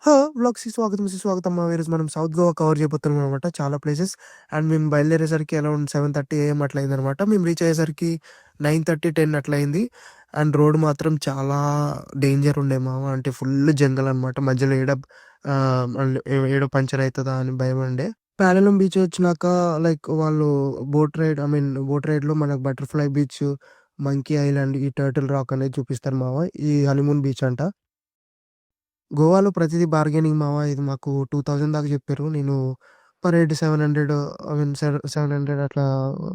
వ్లాగ్స్‌కి స్వాగతం, సుస్వాగతం. ఈరోజు మనం సౌత్ గోవా కవర్ చేయబోతున్నామనమాట. చాలా ప్లేసెస్ అండ్ మేము బయలుదేరేసరికి అరౌండ్ 7:30 AM అట్లా అయిందనమాట. మేము రీచ్ అయ్యేసరికి 9:30, 10 అట్లా అయింది. అండ్ రోడ్ మాత్రం చాలా డేంజర్ ఉండే మామ. అంటే ఫుల్ జంగల్ అనమాట. మధ్యలో మళ్ళీ ఏడ పంచర్ అయితదా అని భయముండే. పాలెలం బీచ్ వచ్చినాక లైక్ వాళ్ళు బోట్ రైడ్‌లో మనకు బటర్‌ఫ్లై బీచ్, మంకీ ఐలాండ్, ఈ టర్టిల్ రాక్ అనేది చూపిస్తారు మామ. ఈ హనీమూన్ బీచ్ అంట. గోవాలో ప్రతిది బార్గెనింగ్ మామ. ఇది మాకు 2000 దాకా చెప్పారు. నేను పర్ హెడ్ 700 700 అట్లా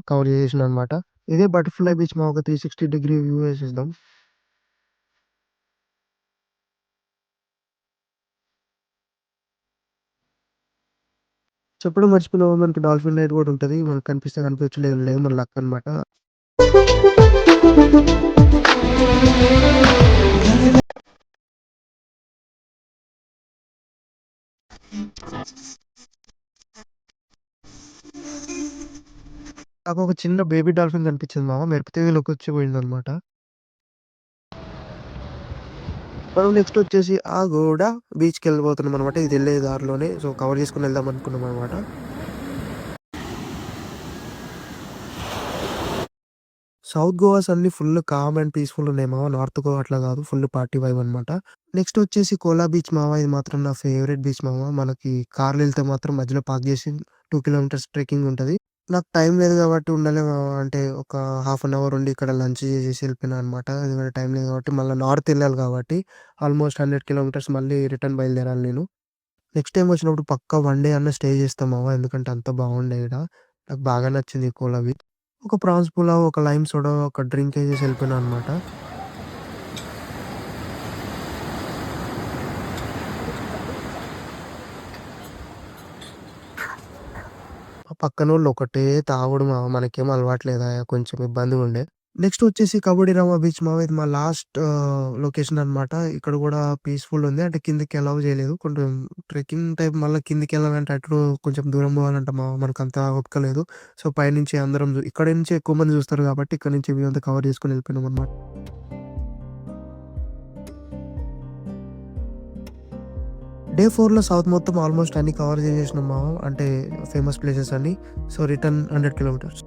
కవర్ చేసేసినాననమాట. ఇదే బటర్‌ఫ్లై బీచ్ మామ. ఒక 360 డిగ్రీ వ్యూ వేసేద్దాం. చెప్పడం మర్చిపోయినాము, మనకి డాల్ఫిన్ రైడ్ కూడా ఉంటది. మనకు కనిపిస్తే కనిపించచ్చు, లేదు లేదు మన లక్ అనమాట. నాకు ఒక చిన్న బేబీ డాల్ఫిన్ కనిపించింది మామ. మెరుపుతీగలోకి వచ్చి పోయిందనమాట. మనం నెక్స్ట్ వచ్చేసి ఆగోడ బీచ్‌కెళ్ళిపోతున్నాం అనమాట. ఇది ఎళ్ళే దారిలోనే. సో, కవర్ చేసుకొని వెళ్దాం అనుకున్నాం అనమాట. సౌత్ గోవాస్ అన్నీ ఫుల్ కామ్ అండ్ పీస్‌ఫుల్ ఉన్నాయి మామ. నార్త్ గోవా అట్లా గాదు. ఫుల్ పార్టీ వైబ్ అనమాట. నెక్స్ట్ వచ్చేసి కోలా బీచ్ మామ. ఇది మాత్రం నా ఫేవరెట్ బీచ్ మామ. మనకి కార్‌లో ఎళ్తే మాత్రం మధ్యలో పార్క్ జేసి 2 కిలోమీటర్స్ ట్రెక్కింగ్ ఉంటది. నాకు టైం లేదు గాబట్టి ఉండలేం మామ. అంటే ఒక హాఫ్ అన్ అవర్ ఉండి ఇక్కడ లంచ్ చేసేసి ఎళ్ళిపోయినా అనమాట. ఎందుకంటే టైం లేదు గాబట్టి మళ్ళా నార్త్ ఎళ్ళాలి గాబట్టి ఆల్‌మోస్ట్ 100 కిలోమీటర్స్ మళ్ళీ రిటర్న్ బయలుదేరాలి నేను. నెక్స్ట్ టైమ్ వచ్చినప్పుడు పక్కా 1 డే అన్నా స్టే చేస్తా మామ. ఎందుకంటే అంత బాగుండే ఈడ. నాకు బాగా నచ్చింది కోలా బీచ్. ఒక ప్రాన్స్ పులావ్, ఒక లైమ్ సోడా, ఒక డ్రింక్ ఏసేసి ఎళ్ళిపోయినా అనమాట. ఆ పక్కనోళ్ళు ఒకటే తాగుడు మామ. మనకేమో అలవాటు లేదాయె. కొంచెం ఇబ్బందిగుండే. నెక్స్ట్ వచ్చేసి కబడ్డీరామా బీచ్ మామ. ఇది మా లాస్ట్ లొకేషన్ అనమాట. ఇక్కడ గూడా పీస్‌ఫుల్ ఉంది. అంటే కిందకి అలౌ చేయలేదు. కొంచెం ట్రెక్కింగ్ టైప్ మళ్ళా కిందకెళ్ళాలంటే అటు కొంచెం దూరం పోవాలంట మామ. మనకంత ఓపిక లేదు. సో, పైనుంచి అందరం ఇక్కడి నుంచి ఎక్కువ మంది చూస్తారు కాబట్టి ఇక్కడి నుంచి వ్యూ అంతా కవర్ చేసుకొని ఎళ్ళిపోయినామనమాట. డే 4లో సౌత్ మొత్తం ఆల్మోస్ట్ అన్నీ కవర్ చేసేసినాం మామ. అంటే ఫేమస్ ప్లేసెస్ అన్నీ. So, return 100 kilometres.